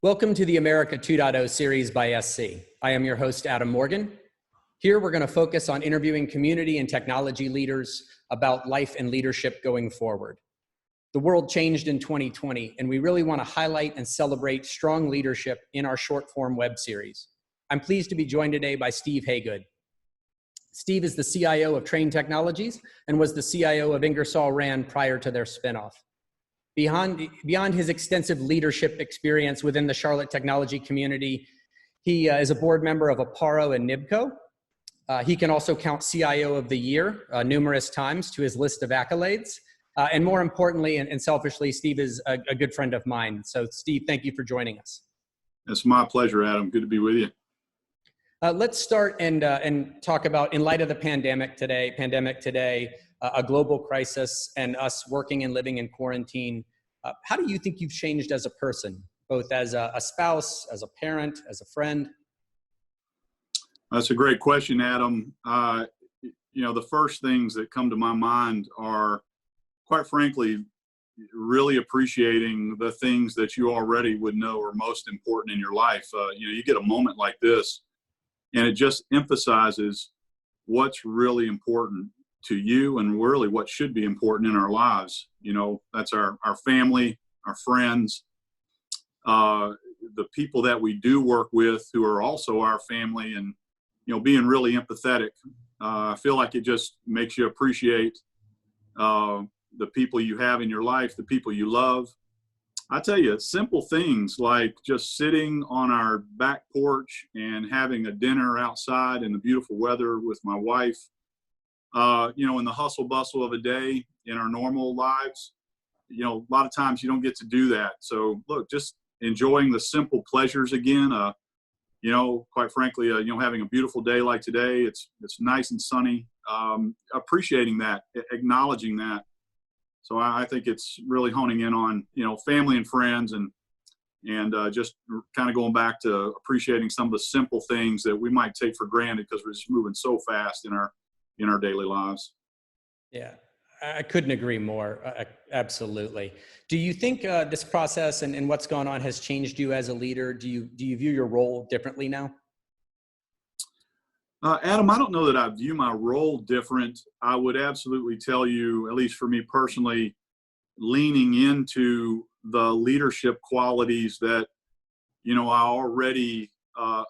Welcome to the America 2.0 series by SC. I am your host, Adam Morgan. Here we're going to focus on interviewing community and technology leaders about life and leadership going forward. The world changed in 2020, and we really want to highlight and celebrate strong leadership in our short-form web series. I'm pleased to be joined today by Steve Hagood. Steve is the CIO of Trane Technologies and was the CIO of Ingersoll Rand prior to their spinoff. Beyond his extensive leadership experience within the Charlotte technology community, he is a board member of Aparo and Nibco. He can also count CIO of the Year numerous times to his list of accolades. And more importantly and selfishly, Steve is a good friend of mine. So Steve, thank you for joining us. It's my pleasure, Adam. Good to be with you. Let's start and talk about, in light of the pandemic today, a global crisis, and us working and living in quarantine. How do you think you've changed as a person, both as a spouse, as a parent, as a friend? That's a great question, Adam. The first things that come to my mind are, quite frankly, really appreciating the things that you already would know are most important in your life. You get a moment like this, and it just emphasizes what's really important to you and really what should be important in our lives. That's our family, our friends, the people that we do work with who are also our family, and, being really empathetic. I feel like it just makes you appreciate the people you have in your life, the people you love. I tell you, simple things like just sitting on our back porch and having a dinner outside in the beautiful weather with my wife, in the hustle bustle of a day in our normal lives, a lot of times you don't get to do that. So look, just enjoying the simple pleasures again, quite frankly, having a beautiful day like today, it's nice and sunny, appreciating that, acknowledging that. So I think it's really honing in on, family and friends, and just kind of going back to appreciating some of the simple things that we might take for granted because we're just moving so fast in our daily lives. Yeah, I couldn't agree more. Absolutely. Do you think this process and what's gone on has changed you as a leader? Do you view your role differently now? Adam, I don't know that I view my role different. I would absolutely tell you, at least for me personally, leaning into the leadership qualities that, I already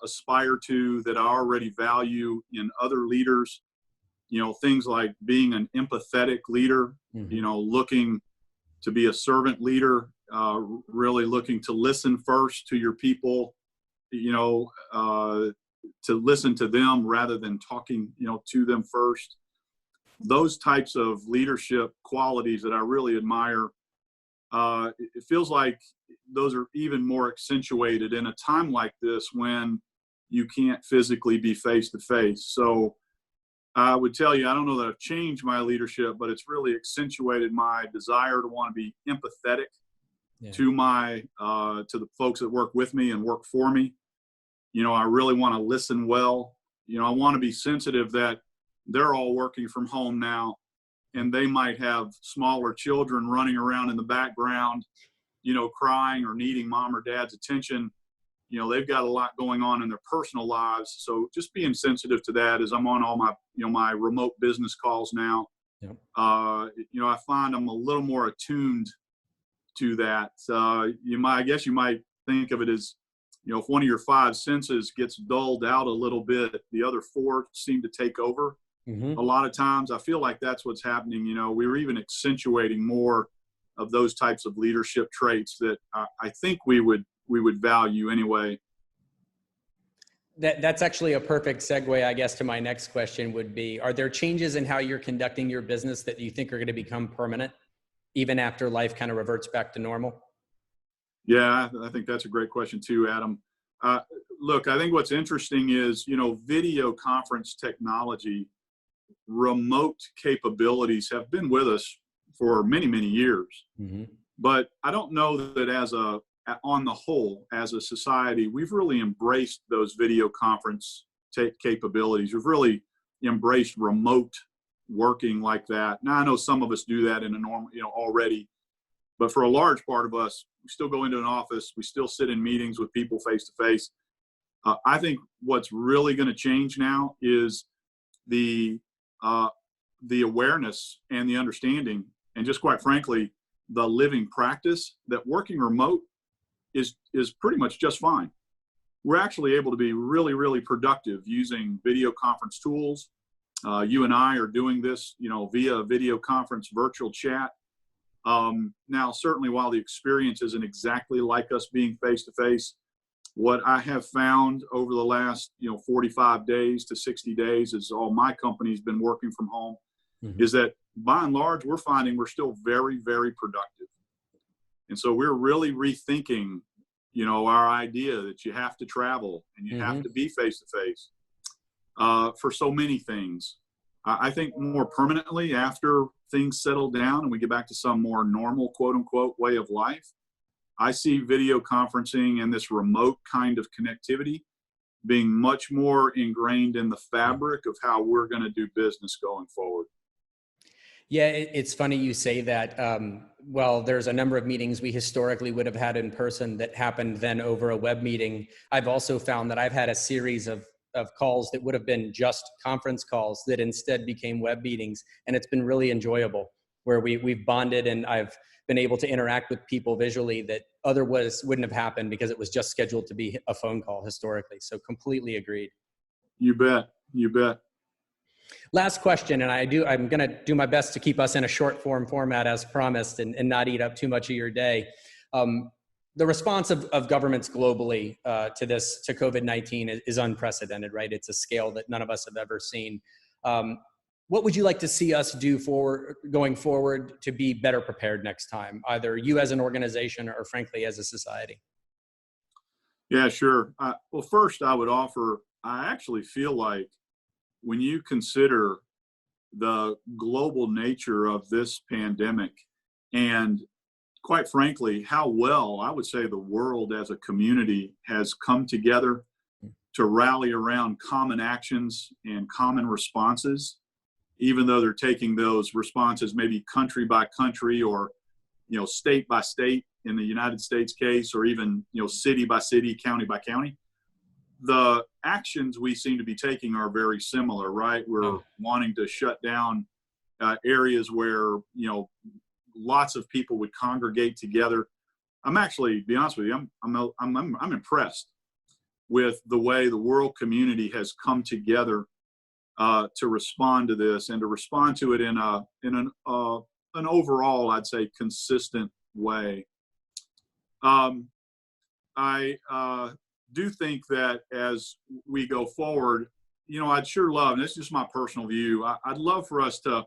aspire to, that I already value in other leaders. Things like being an empathetic leader, looking to be a servant leader, really looking to listen first to your people, to listen to them rather than talking, to them first. Those types of leadership qualities that I really admire, it feels like those are even more accentuated in a time like this when you can't physically be face to face. So I would tell you, I don't know that I've changed my leadership, but it's really accentuated my desire to want to be empathetic to the folks that work with me and work for me. I really want to listen well. I want to be sensitive that they're all working from home now, and they might have smaller children running around in the background, crying or needing mom or dad's attention. They've got a lot going on in their personal lives. So just being sensitive to that as I'm on all my, my remote business calls now. Yep. I find I'm a little more attuned to that. I guess you might think of it as, if one of your five senses gets dulled out a little bit, the other four seem to take over. Mm-hmm. A lot of times I feel like that's what's happening. We were even accentuating more of those types of leadership traits that I think we would value anyway. That's actually a perfect segue, I guess, to my next question would be, are there changes in how you're conducting your business that you think are going to become permanent, even after life kind of reverts back to normal? Yeah, I think that's a great question too, Adam. Look, I think what's interesting is, video conference technology, remote capabilities have been with us for many, many years. Mm-hmm. But I don't know that on the whole, as a society, we've really embraced those video conference capabilities. We've really embraced remote working like that. Now, I know some of us do that in a normal, already, But for a large part of us, we still go into an office. We still sit in meetings with people face to face. I think what's really going to change now is the awareness and the understanding, and just quite frankly, the living practice that working remote is pretty much just fine. We're actually able to be really, really productive using video conference tools. You and I are doing this, via video conference, virtual chat. Now, certainly while the experience isn't exactly like us being face to face, what I have found over the last, 45 days to 60 days, as all my company's been working from home, is that by and large, we're finding we're still very, very productive. And so we're really rethinking, our idea that you have to travel and you have to be face to face for so many things. I think more permanently, after things settle down and we get back to some more normal, quote unquote, way of life, I see video conferencing and this remote kind of connectivity being much more ingrained in the fabric of how we're going to do business going forward. Yeah, it's funny you say that. Well, there's a number of meetings we historically would have had in person that happened then over a web meeting. I've also found that I've had a series of calls that would have been just conference calls that instead became web meetings. And it's been really enjoyable, where we've bonded and I've been able to interact with people visually that otherwise wouldn't have happened because it was just scheduled to be a phone call historically. So completely agreed. You bet. You bet. Last question, and I'm going to do my best to keep us in a short form format as promised and not eat up too much of your day. The response of governments globally to COVID-19 is unprecedented, right? It's a scale that none of us have ever seen. What would you like to see us do going forward to be better prepared next time, either you as an organization or frankly as a society? Yeah, sure. Well, first I would offer, I actually feel like when you consider the global nature of this pandemic and quite frankly, how well I would say the world as a community has come together to rally around common actions and common responses, even though they're taking those responses maybe country by country or, state by state in the United States case, or even, city by city, county by county. The actions we seem to be taking are very similar, right? We're wanting to shut down areas where, lots of people would congregate together. I'm actually, to be honest with you, I'm impressed with the way the world community has come together to respond to this and to respond to it in an overall, I'd say, consistent way. I do think that as we go forward, I'd sure love, and this is just my personal view, I'd love for us to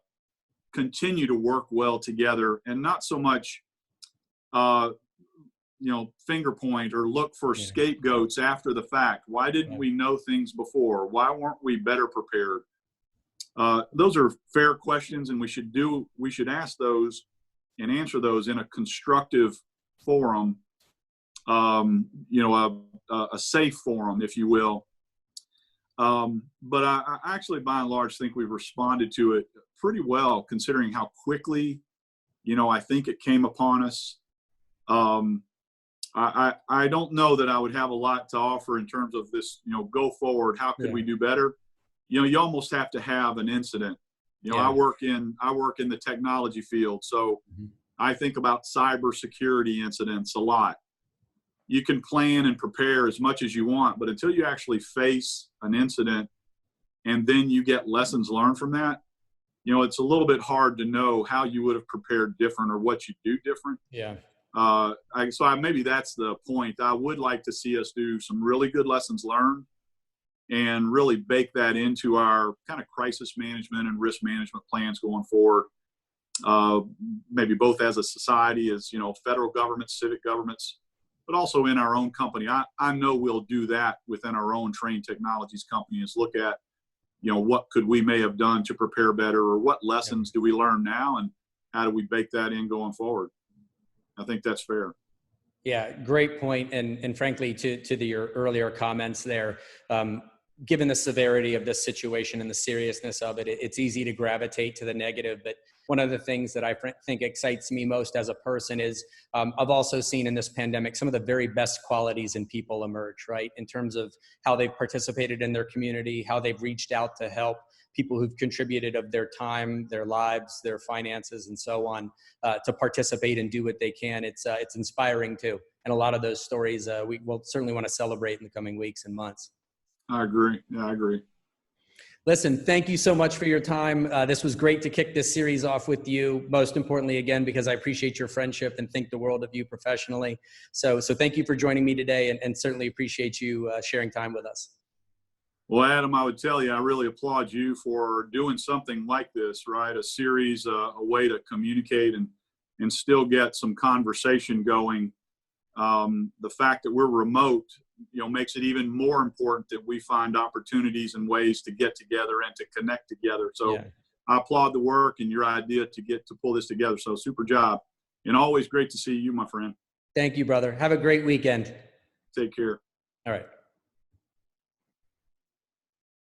continue to work well together and not so much, finger point or look for scapegoats after the fact. Why didn't we know things before? Why weren't we better prepared? Those are fair questions, and we should ask those and answer those in a constructive forum, a safe forum, if you will. But I actually, by and large, think we've responded to it pretty well, considering how quickly, I think it came upon us. I don't know that I would have a lot to offer in terms of this, go forward. How could we do better? You almost have to have an incident. I work in the technology field, so I think about cybersecurity incidents a lot. You can plan and prepare as much as you want, but until you actually face an incident and then you get lessons learned from that, it's a little bit hard to know how you would have prepared different or what you do different. Yeah. Maybe that's the point. I would like to see us do some really good lessons learned and really bake that into our kind of crisis management and risk management plans going forward. Maybe both as a society, as, federal governments, civic governments, but also in our own company. I know we'll do that within our own Trane Technologies company, is look at, what could we may have done to prepare better, or what lessons do we learn now, and how do we bake that in going forward? I think that's fair. Yeah, great point. And frankly, to your earlier comments there, given the severity of this situation and the seriousness of it, it's easy to gravitate to the negative. But one of the things that I think excites me most as a person is I've also seen in this pandemic some of the very best qualities in people emerge, right? In terms of how they've participated in their community, how they've reached out to help people who've contributed of their time, their lives, their finances, and so on, to participate and do what they can. It's inspiring too. And a lot of those stories we will certainly want to celebrate in the coming weeks and months. I agree. Yeah, I agree. Listen, thank you so much for your time. This was great to kick this series off with you. Most importantly, again, because I appreciate your friendship and think the world of you professionally. So thank you for joining me today, and certainly appreciate you sharing time with us. Well, Adam, I would tell you, I really applaud you for doing something like this, right? A series, a way to communicate and still get some conversation going. The fact that we're remote, makes it even more important that we find opportunities and ways to get together and to connect together. So yeah. I applaud the work and your idea to pull this together. So super job, and always great to see you, my friend. Thank you, brother. Have a great weekend. Take care. All right.